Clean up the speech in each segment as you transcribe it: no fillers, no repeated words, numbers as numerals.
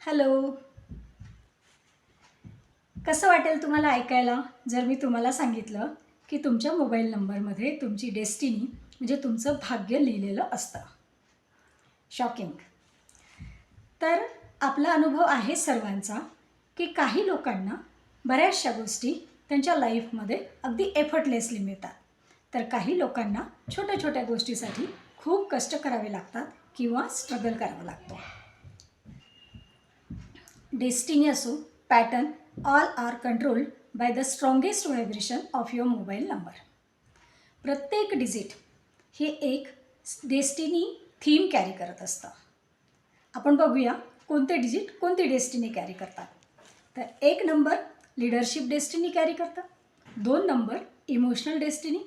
Hello. कसं वाटेल तुम्हाला ऐकायला जर मी तुम्हाला सांगितलं की तुमच्या मोबाईल नंबरमध्ये तुमची डेस्टिनी म्हणजे तुमचं भाग्य लिहिलेलं असतं. शॉकिंग. तर आपला अनुभव आहे सर्वांचा की काही लोकांना बऱ्याचशा गोष्टी त्यांच्या लाईफमध्ये अगदी एफर्टलेसली मिळतात, तर काही लोकांना छोट्या छोट्या गोष्टीसाठी खूप कष्ट करावे लागतात किंवा स्ट्रगल करावं लागतं. डेस्टिनी असो, pattern, all are controlled by the strongest vibration of your mobile number. प्रत्येक डिजिट हे एक डेस्टिनी थीम कॅरी करत असतं. आपण बघूया कोणते डिजिट कोणती डेस्टिनी कॅरी करतात. तर 1 नंबर लीडरशिप डेस्टिनी कॅरी करतं, 2 number emotional destiny,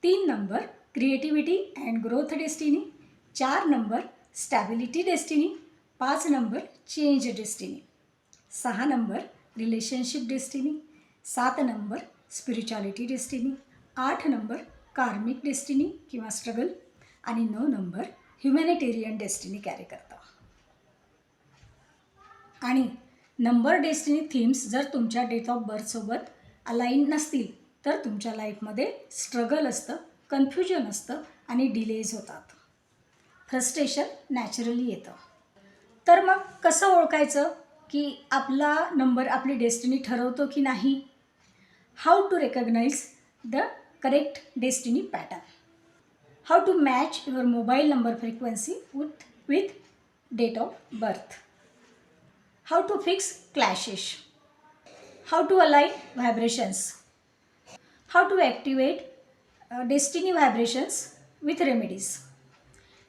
3 number creativity and growth destiny, 4 number stability destiny, 5 number change destiny, 6 number relationship destiny, 7 number spirituality destiny, 8 number कार्मिक डेस्टिनी किंवा स्ट्रगल आणि 9 नंबर ह्युमॅनिटेरियन डेस्टिनी कॅरी करतं. आणि number destiny themes जर तुमच्या date of बर्थसोबत align नसतील तर तुमच्या लाईफमध्ये स्ट्रगल असतं, कन्फ्युजन असतं आणि डिलेज होतात. फ्रस्ट्रेशन नॅचरली येतं. तर मग कसं ओळखायचं की आपला नंबर आपली डेस्टिनी ठरवतो की नाही? How to recognise the correct destiny pattern. How to match your mobile number frequency with date of birth. How to fix clashes. How to align vibrations. How to activate destiny vibrations with remedies.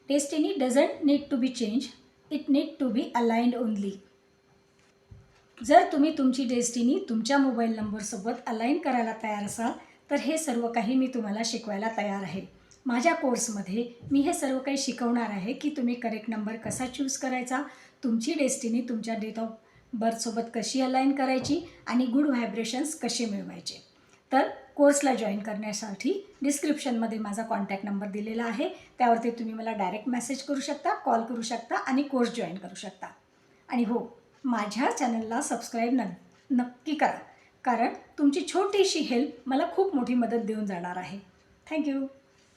Destiny doesn't need to be change, it need to be aligned only. जर तुम्ही तुमची destiny तुमच्या mobile नंबरसोबत align करायला तयार असाल तर हे सर्व काही मी तुम्हाला शिकवायला तयार आहे. माझ्या कोर्समध्ये मी हे सर्व काही शिकवणार आहे की तुम्ही करेक्ट नंबर कसा चूज करायचा, तुमची डेस्टिनी तुमच्या डेट ऑफ बर्थसोबत कशी अलाइन करायची आणि गुड व्हायब्रेशन्स कसे मिळवायचे. तर कोर्सला जॉईन करण्यासाठी डिस्क्रिप्शनमध्ये माझा कॉन्टॅक्ट नंबर दिलेला आहे, त्यावरती तुम्ही मला डायरेक्ट मेसेज करू शकता, कॉल करू शकता आणि कोर्स जॉईन करू शकता. आणि हो, माझ्या चॅनलला सबस्क्राईब नक्की करा, कारण तुमची छोटीशी हेल्प मला खूप मोठी मदत देऊन जाणार आहे. थँक्यू.